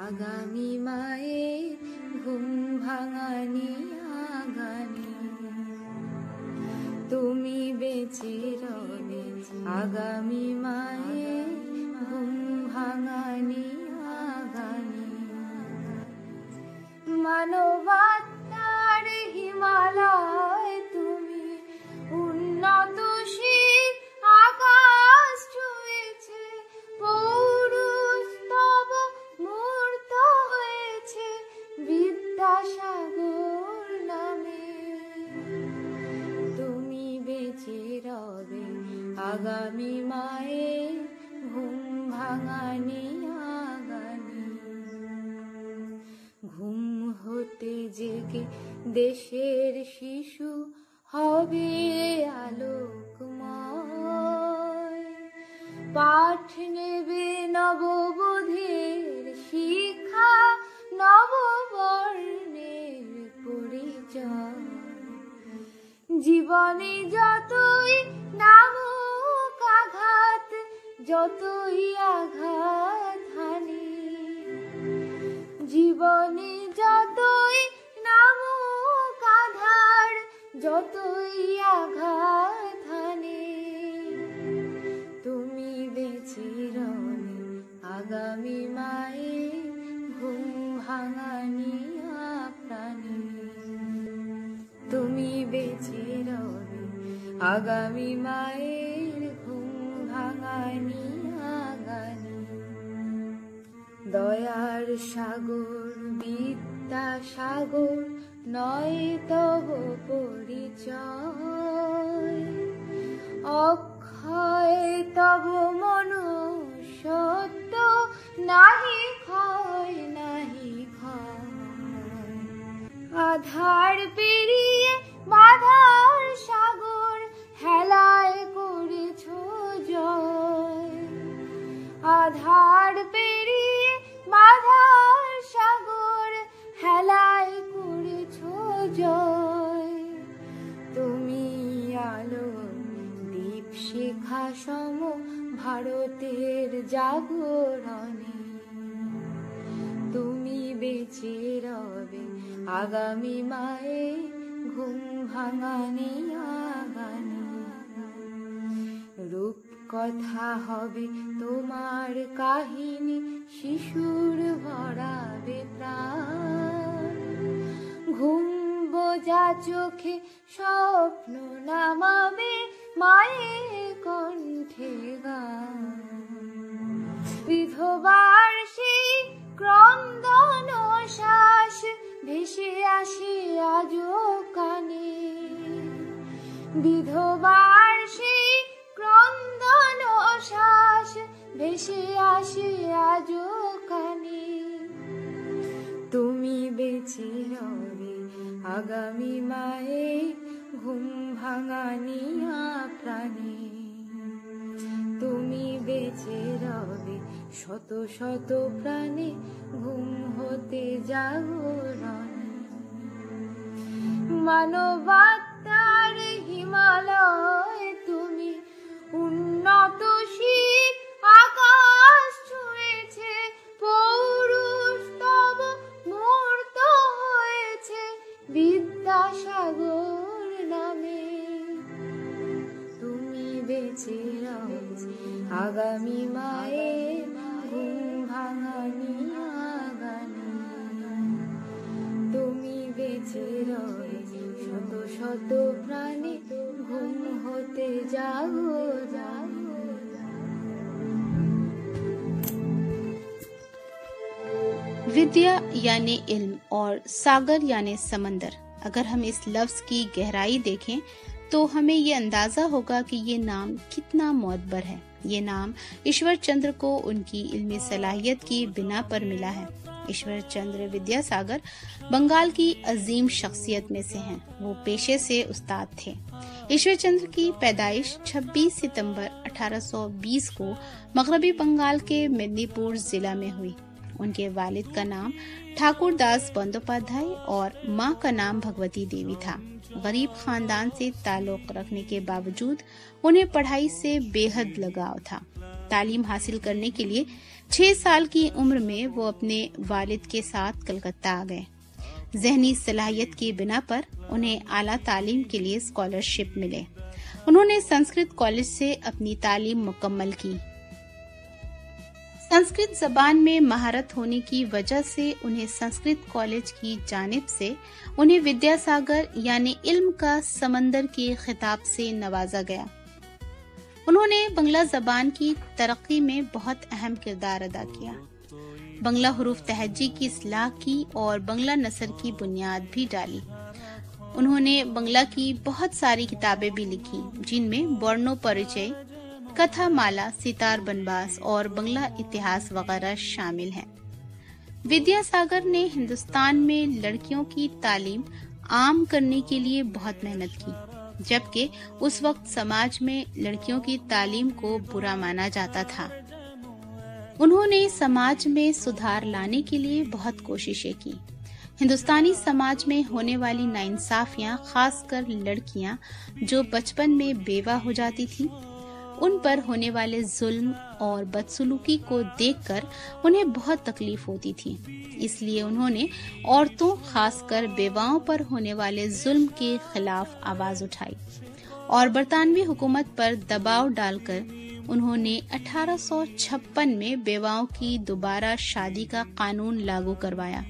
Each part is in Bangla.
আগামী মায়ের ঘুম ভাঙানি আগামী, তুমি বেঁচে রবে আগামী মায়ের ঘুম ভাঙানি আগামী। মানবতার হিমালয় তুমি উন্নতশীল আকাশ ছুঁয়েছে, পৌরুষ তব মূর্ত হয়েছে বিদ্যাসাগর নামে। তুমি বেঁচে রবে আগামী মায়ের ঘুম ভাঙানি আগামী। ঘুম হতে জেগে দেশের শিশু হবে আলোকময়, পাঠ নেবে নববোধের শিক্ষা, নববর্ণের পরিচয়। জীবনে যতই নামুক আঘাত, যতই আঘাত হানি, জীবনে যতই নামুক আধার, যতই আঘাত হানি, তুমি বেঁচে রবে আগামী মায়ের ঘুম ভাঙানি প্রাণী। তুমি বেঁচে রবে আগামী মায়ের ঘুম ভাঙানি আগামী। দয়ার সাগর বিদ্যাসাগর নয় তব পরিচয়, অক্ষয় তব মনুষ্যত্ব, নাহি ক্ষয় নাহি ক্ষয়। আধার পেরিয়ে বাধার সাগর হেলায় করেছ জয়, আধার পেরিয়ে বাধার সাগর হেলায় করেছ জয়। তুমি আলো দীপ শিখা সম ভারতের জাগরণে, তুমি বেঁচে রবে আগামী মায়ের ঘুম ভাঙানি আগামী। রূপ কথা হবে তোমার কাহিনী, শিশুর ভরাবে প্রাণ। ঘুম বোঝা চোখে স্বপ্ন নামাবে মায়ের কণ্ঠে গান। বিধবার সেই ক্রন্দন শ্বাস ভেসে আসে আজো কানে, বিধবার সেই ক্রন্দন শ্বাস ভেসে আসে আজো কানে। তুমি বেঁচে রবে আগামী মায়ের ঘুম ভাঙানি প্রাণী। তুমি বেঁচে রবে শত শত প্রাণে ঘুম হতে জাগরণে। মানবতার হিমালয় তুমি উন্নতশীল আকাশ ছুঁয়েছে, পৌরুষ তব মূর্ত হয়েছে বিদ্যাসাগর নামে। তুমি বেঁচে রবে আগামী মায়ের ঘুম ভাঙানি আগামী। তুমি বেঁচে রবে শত শত প্রাণে ঘুম হতে জাগো জাগো। विद्या यानी इल्म और सागर यानी समंदर। अगर हम इस लफ्ज की गहराई देखें तो हमें ये अंदाजा होगा कि ये नाम कितना मोतबर है। ये नाम ईश्वर चंद्र को उनकी इल्मी सलाहियत की बिना पर मिला है। ईश्वर चंद्र विद्यासागर बंगाल की अजीम शख्सियत में से हैं। वो पेशे से उस्ताद थे। ईश्वर चंद्र की पैदाइश 26 सितंबर 1820 को मगरबी बंगाल के मेदिनीपुर जिला में हुई। उनके वालिद का नाम ठाकुर दास बंदोपाध्याय और माँ का नाम भगवती देवी था। गरीब खानदान से ताल्लुक रखने के बावजूद उन्हें पढ़ाई से बेहद लगाव था। तालीम हासिल करने के लिए 6 साल की उम्र में वो अपने वालिद के साथ कलकत्ता आ गए। ज़हनी सलाहियत की बिना पर उन्हें आला तालीम के लिए स्कॉलरशिप मिले। उन्होंने संस्कृत कॉलेज से अपनी तालीम मुकम्मल की। संस्कृत जबान में महारत होने की वजह से उन्हें संस्कृत कॉलेज की जानिब से उन्हें विद्यासागर यानी इल्म का समंदर के खिताब से नवाजा गया। उन्होंने बंगला जबान की तरक्की में बहुत अहम किरदार अदा किया। बंगला हुरूफ तहज्जी की इस्लाह की और बंगला नसर की बुनियाद भी डाली। उन्होंने बंगला की बहुत सारी किताबें भी लिखी, जिनमें बर्नो परिचय, कथा माला, सितार बनबास और बंगला इतिहास वगैरह शामिल हैं। विद्यासागर ने हिंदुस्तान में लड़कियों की तालीम आम करने के लिए बहुत मेहनत की, जबकि उस वक्त समाज में लड़कियों की तालीम को बुरा माना जाता था। उन्होंने समाज में सुधार लाने के लिए बहुत कोशिशें की। हिंदुस्तानी समाज में होने वाली नाइंसाफियां, खासकर लड़कियां जो बचपन में बेवा हो जाती थीं, उन पर होने वाले जुल्म और बदसलूकी को देखकर उन्हें बहुत तकलीफ होती थी। इसलिए उन्होंने औरतों, खासकर बेवाओं पर होने वाले जुल्म के खिलाफ आवाज उठाई और बरतानवी हुकूमत पर दबाव डालकर उन्होंने 1856 में बेवाओं की दोबारा शादी का कानून लागू करवाया।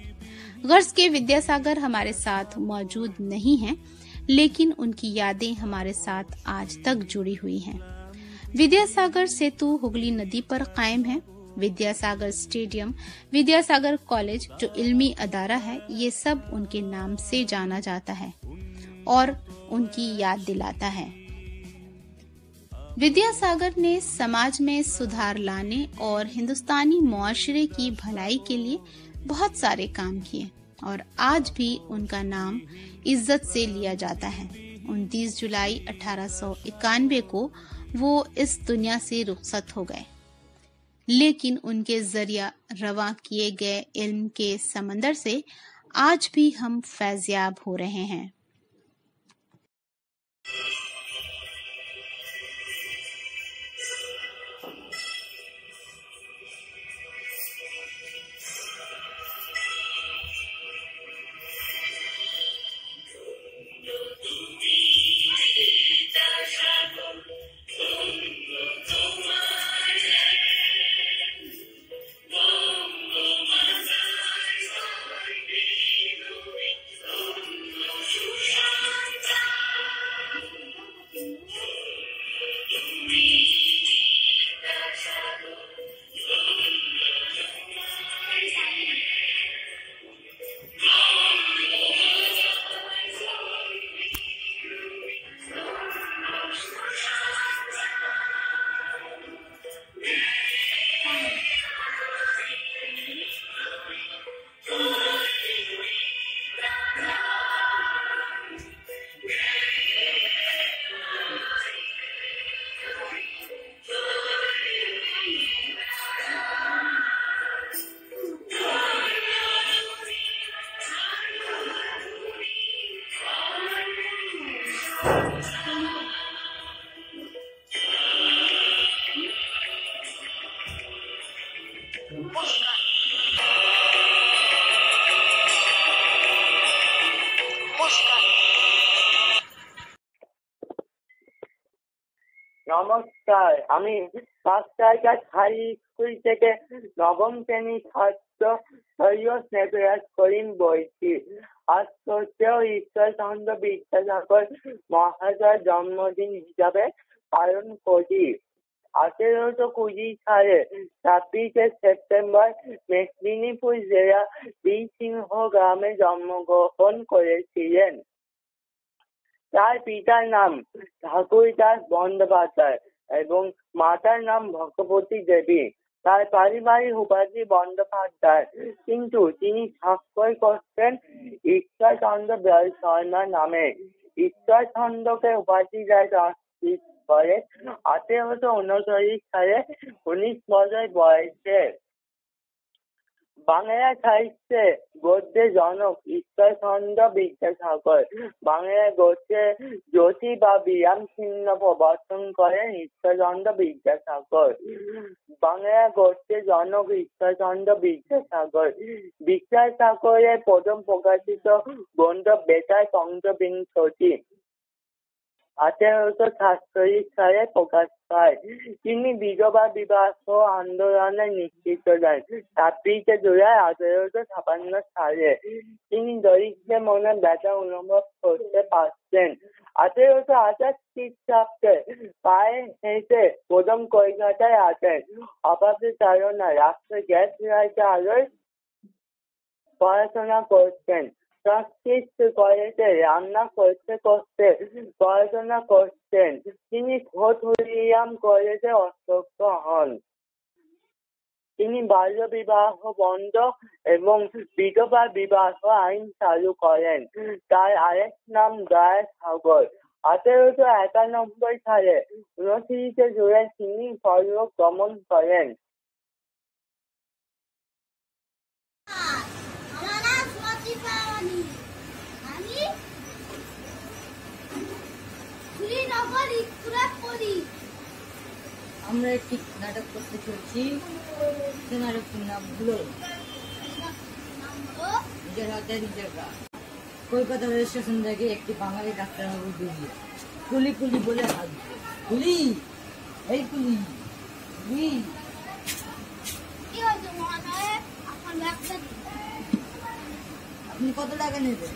गर्ज के विद्यासागर हमारे साथ मौजूद नहीं हैं, लेकिन उनकी यादें हमारे साथ आज तक जुड़ी हुई हैं। विद्यासागर सेतु हुगली नदी पर कायम है। विद्यासागर स्टेडियम, विद्यासागर कॉलेज जो इल्मी अदारा है, ये सब उनके नाम से जाना जाता है और उनकी याद दिलाता है। विद्यासागर ने समाज में सुधार लाने और हिंदुस्तानी मुआशरे की भलाई के लिए बहुत सारे काम किए और आज भी उनका नाम इज्जत से लिया जाता है। 29 जुलाई 1891 को वो इस दुनिया से रुखसत हो गए, लेकिन उनके जरिया रवां किए गए इल्म के समंदर से आज भी हम फैज़याब हो रहे हैं। নমস্কার, আমি মাস্টারঘাট হাই স্কুল থেকে নবম শ্রেণীর ছাত্র সৈয়দ নেবরাজ করিম বলছি। আজ শ্রদ্ধেয় ঈশ্বরচন্দ্র বিদ্যাসাগর মহাশয়ের জন্মদিন হিসাবে পালন করি। 1820 সালে 26 সেপ্টেম্বর মেদিনীপুর জেলা বীরসিংহ গ্রামে জন্মগ্রহণ করেছিলেন। তার পিতার নাম ঠাকুরদাস বন্দ্যোপাধ্যায় এবং মাতার নাম ভগবতী দেবী। তার পারিবারিক উপাধি বন্দ্যোপাধ্যায়, কিন্তু তিনি স্বাক্ষর করতেন ঈশ্বরচন্দ্র বেল শর্মা নামে। ঈশ্বরচন্দ্রকে উপাধি করে 1839 সালে 19 বছর বয়সে বাংলা সাহিত্যে গদ্যের জনক ঈশ্বরচন্দ্র বিদ্যাসাগর। বাংলা গদ্যে জ্যোতি বা বিরাম চিহ্ন প্রবর্তন করেন ঈশ্বরচন্দ্র বিদ্যাসাগর। বাংলা গদ্যের জনক ঈশ্বরচন্দ্র বিদ্যাসাগর। বিদ্যাসাগরের প্রথম প্রকাশিত গ্রন্থ বেতার পঞ্চবিংশতি 1847 সালে প্রকাশ পায়। তিনি বিধবা বিবাহ আন্দোলনে নেতৃত্ব দেন। 26 জুলাই 1856 সালে তিনি দরিদ্রের মনে ব্যথা অনুভব করতে পারতেন। 1828 খ্রিস্টাব্দে পায়ে হেঁটে প্রথম কলকাতায় আসেন। অভাবের কারণে রাস্তায় গ্যাস লাইটে আলোয় পড়াশোনা করতেন। সংস্কৃত কলেজে রান্না করতে করতে পড়াশোনা করতেন। তিনি ফোর্ট উইলিয়াম কলেজে অধ্যক্ষ হন। তিনি বাল্য বিবাহ বন্ধ এবং বিধবা বিবাহ আইন চালু করেন। তার আরেক নাম দয়াসাগর। 1891 সালে 29 জুলাই তিনি পরলোক গমন করেন। আমরা একটি নাটক করতে চলছি। সে নাটকটির নাম হলো নিজের হাতে নিজের গা। কলকাতা রেল স্টেশন থেকে একটি বাঙালি ডাক্তারবাবু বেরিয়ে কুলি কুলি বলে হাঁটবে। কুলি, এই কুলি, কুলি। আপনি কত টাকা নেবেন?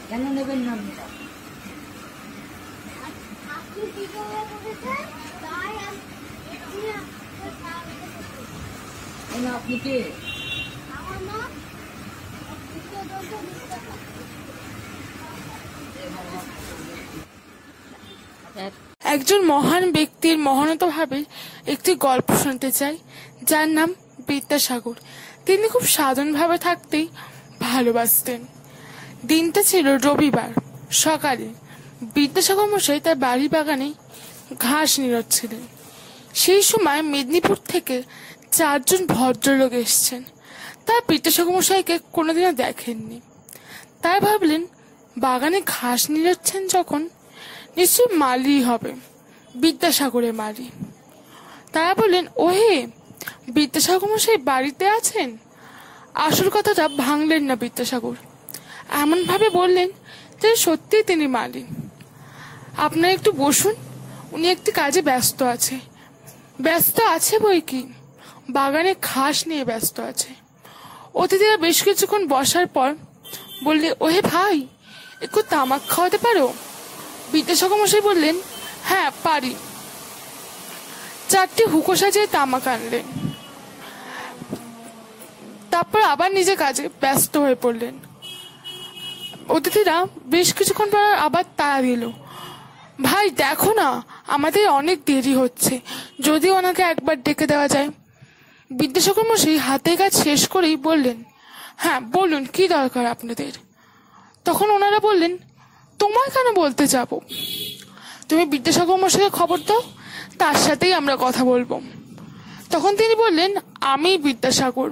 কেন নেবেন না আপনি? আপনি কে? একজন মহান ব্যক্তির মহানতভাবে একটি গল্প শুনতে চাই, যার নাম বিদ্যাসাগর। তিনি খুব সাধারণভাবে থাকতেই ভালোবাসতেন। দিনটা ছিল রবিবার। সকালে বিদ্যাসাগর মশাই তার বাড়ি বাগানে ঘাস নিড়চ্ছিলেন। সেই সময় মেদিনীপুর থেকে 4 জন ভদ্রলোক এসছেন। তার বিদ্যাসাগর মশাইকে কোনোদিনও দেখেননি। তাই ভাবলেন, বাগানে ঘাস নিড়চ্ছেন যখন, নিশ্চয়ই মালি হবে, বিদ্যাসাগরের মালি। তারা বললেন, ওহে, বিদ্যাসাগর মশাই বাড়িতে আছেন? আসল কথাটা ভাঙলেন না বিদ্যাসাগর। এমনভাবে বললেন যে সত্যিই তিনি মালি। আপনারা একটু বসুন, উনি একটি কাজে ব্যস্ত আছে। ব্যস্ত আছে বই কি, বাগানে ঘাস নিয়ে ব্যস্ত আছে। অতিথিরা বেশ কিছুক্ষণ বসার পর বললে, ওহে ভাই, একটু তামাক খাওয়াতে পারো? বিদ্যাসাগর মশাই বললেন, হ্যাঁ পারি। 4টি হুঁকো সাজিয়ে তামাক আনলেন। তারপর আবার নিজের কাজে ব্যস্ত হয়ে পড়লেন। অতিথিরা বেশ কিছুক্ষণ পর আবার তাড়া দিল, ভাই দেখো না, আমাদের অনেক দেরি হচ্ছে, যদি ওনাকে একবার ডেকে দেওয়া যায়। বিদ্যাসাগর মশাই হাতে কাজ শেষ করেই বললেন, হ্যাঁ বলুন, কি দরকার আপনাদের? তখন ওনারা বললেন, তোমায় কেন বলতে যাব, তুমি বিদ্যাসাগর মশাইকে খবর দাও, তার সাথেই আমরা কথা বলবো। তখন তিনি বললেন, আমি বিদ্যাসাগর।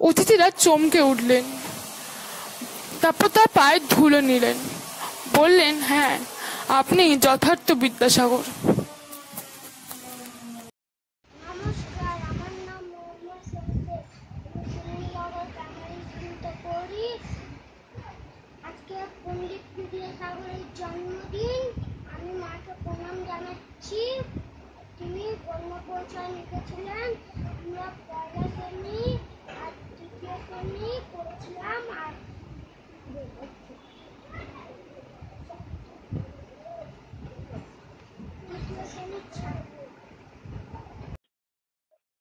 অতিথিরা চমকে উঠলেন। তারপর তার পায়ের ধুলো নিলেন, বললেন, হ্যাঁ আপনি যথার্থ বিদ্যাসাগর। নমস্কার, আমার নাম মোহাম্মদ শফিক। আমি শ্রীনগর প্রাইমারি স্কুলে পড়ি। আজকে পণ্ডিত বিদ্যাসাগরের জন্মদিন। আমি মাকে প্রণাম জানাচ্ছি। তিনি বর্ণপরিচয় লিখেছিলেন। আমরা পয়লা শ্রেণী আর তৃতীয় শ্রেণী পড়েছিলাম। আর তৃতীয় শ্রেণীর ছাত্র।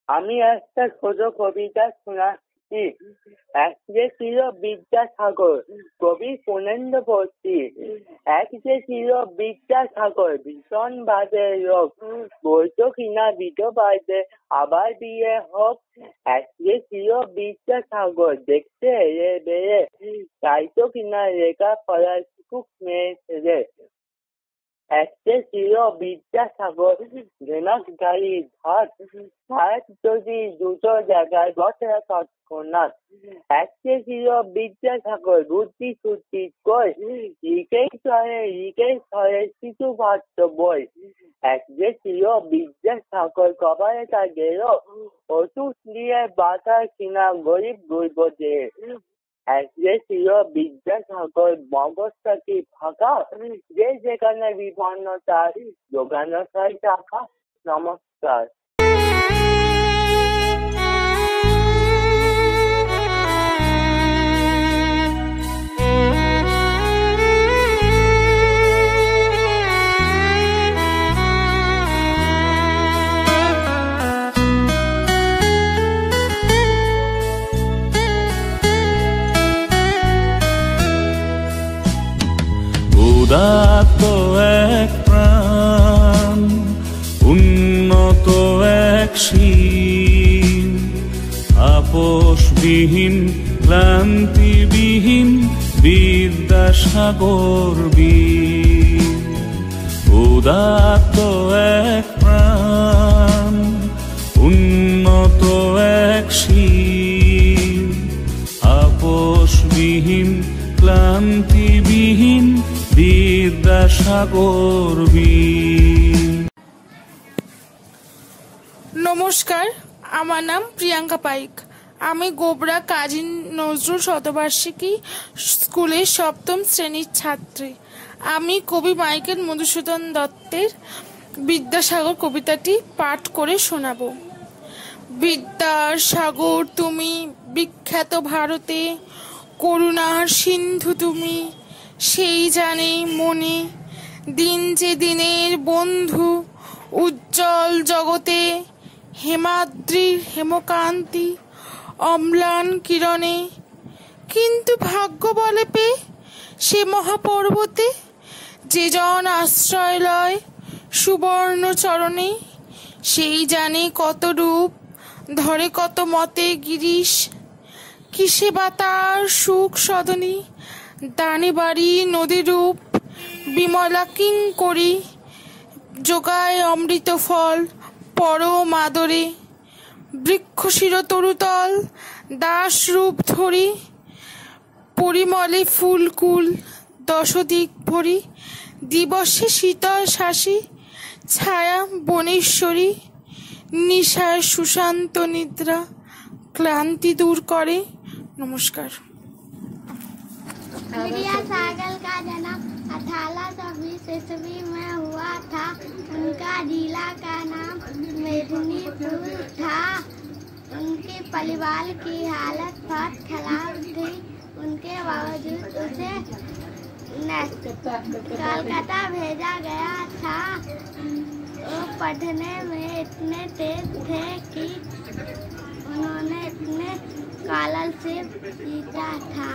আমি একটা ছোট কবিতা শোনাচ্ছি। এক যে ছিল বিদ্যাসাগর, কবি পূর্ণেন্দ্রবর্তী। এক যে ছিল বিদ্যাসাগর, ভীষণ বাজে লোক, বলতো কিনা বিধবাতে আবার বিয়ে হোক। এক যে ছিল বিদ্যাসাগর, দেখতে এলে বেড়ে, চাইতো কিনা লেখা পড়ার শিখুক মেয়ে ছেলে। একটা ছিল বিদ্যাসাগর ভেনাসগাড়ি ঘাট ভারত যদি দুটো জায়গায় বসে তৎক্ষণাৎ। একটা ছিল বিদ্যাসাগর বুদ্ধি শুদ্ধি কই লিখেই ছড়ে কিছু পাঠ্য বই। একটা ছিল বিদ্যাসাগর কপালে তা গেল ওষুধ নিয়ে বাজার কিনা গরিব গুইবদের। একটা ছিল বিদ্যাসাগর মগজটা কি ফাঁকা যে যেখানে বিপন্নতা যোগানো হয় টাকা। নমস্কার। উদাত্ত এক প্রাণ, উন্নত এক শীল, আপোষবিহীন ক্লান্তিবিহীন বিদ্যাসাগর বীর। উদাত্ত এক প্রাণ, উন্নত এক শীল, আপোষবিহীন ক্লান্তিবিহীন বিদ্যাসাগর বীর। নমস্কার, আমার নাম প্রিয়াঙ্কা পাইক। আমি গোবরা কাজী নজরুল শতবার্ষিকী স্কুলের ৭ম শ্রেণীর ছাত্রী। আমি কবি মাইকেল মধুসূদন দত্তের বিদ্যাসাগর কবিতাটি পাঠ করে শোনাব। বিদ্যার সাগর তুমি বিখ্যাত ভারতে, করুণার সিন্ধু তুমি সেই জানে মনে, দিন যে দিনের বন্ধু উজ্জ্বল জগতে, হেমাদ্রির হেমকান্তি অম্লান কিরণে। কিন্তু ভাগ্য বলে পেয়ে সে মহাপর্বতে, যে জন আশ্রয় লয় সুবর্ণ চরণে, সেই জানে কত রূপ ধরে কত মতে গিরিশ, কিসে বা তার সুখ সদনী দানে বাড়ি নদী রূপ, বিমলা কিঙ্করী যোগায় অমৃত ফল পরম আদরে, বৃক্ষ শির তরুতল দাস রূপ ধরি, পরিমলে ফুলকুল দশদিক ভরি, দিবসে শীতল শাসী ছায়া বনেশ্বরী, নিশায় সুশান্ত নিদ্রা ক্লান্তি দূর করে। নমস্কার। विद्यासागर का जन्म 1820 ईस्वी में हुआ था। उनका जिला का नाम मेदिनीपुर था। उनके परिवार की हालत बहुत खराब थी। उनके बावजूद उसे कलकत्ता भेजा गया था। वो पढ़ने में इतने तेज थे कि उन्होंने इतने स्कॉलरशिप जीता था।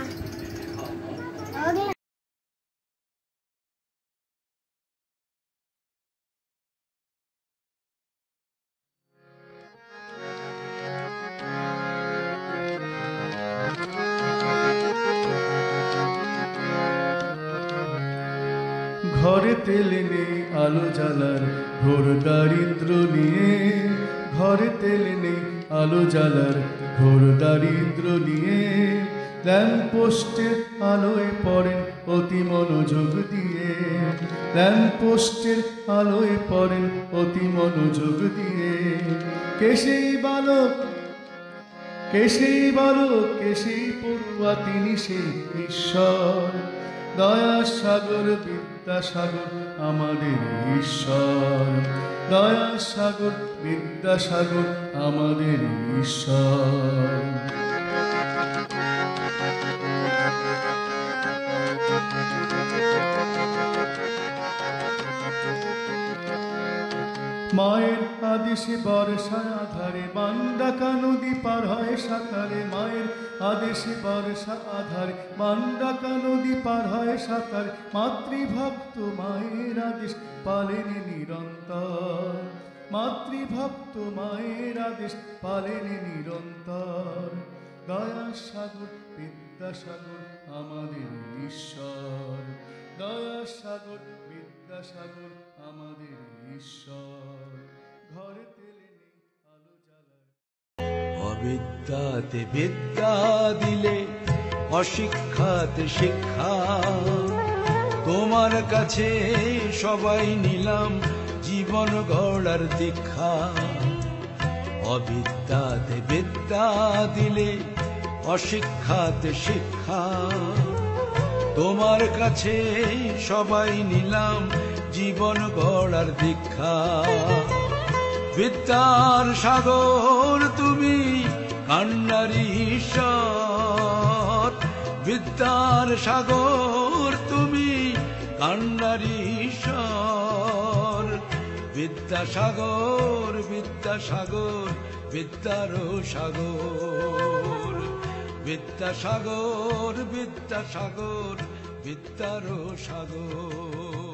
ঘরে তেল নেই আলো জ্বালার ঘোর দারিদ্র নিয়ে, ঘরে তেল নেই আলো জ্বালার ঘোর দারিদ্র নিয়ে, ল্যাম্পপোস্টের আলোয় পড়েন অতি মনোযোগ দিয়ে, ল্যাম্পপোস্টের আলোয় পড়েন অতি মনোযোগ দিয়ে। কে সেই বালক, কে সেই বালক, কে সেই পড়ুয়া, তিনি সেই ঈশ্বর। দয়ার সাগর বিদ্যাসাগর আমাদের ঈশ্বর, দয়ার সাগর বিদ্যাসাগর আমাদের ঈশ্বর। মায়ের আদেশে বর্ষা আধারে মান্ডাকা নদী পার হয় সাঁতারে, মায়ের আদেশে বর্ষা আধারে মান্ডাকা নদী পার হয় সাঁতারে। মাতৃভক্ত মায়ের আদেশ পালেন নিরন্তর, মাতৃভক্ত মায়ের আদেশ পালেন নিরন্তর। দয়ার সাগর বিদ্যাসাগর আমাদের ঈশ্বর, দয়ার সাগর বিদ্যাসাগর বিদ্যাসাগর আমাদের ঈশ্বর। ঘরে তেলে নেই আলো জ্বালার। অবিদ্যাতে বিদ্যা দিলে, অশিক্ষাতে শিক্ষা। তোমার কাছে সবাই নিলাম জীবন গড়ার দীক্ষা। অবিদ্যাতে বিদ্যা দিলে, অশিক্ষাতে শিক্ষা। তোমার কাছে সবাই নিলাম জীবন গড়ার দীক্ষা। বিদ্যার সাগর তুমি, কান্ডারি ঈশ্বর। বিদ্যার সাগর তুমি, কান্ডারি ঈশ্বর। বিদ্যাসাগর বিদ্যাসাগর বিদ্যারও সাগর। বিদ্যাসাগর বিদ্যাসাগর বিদ্যারও সাগর।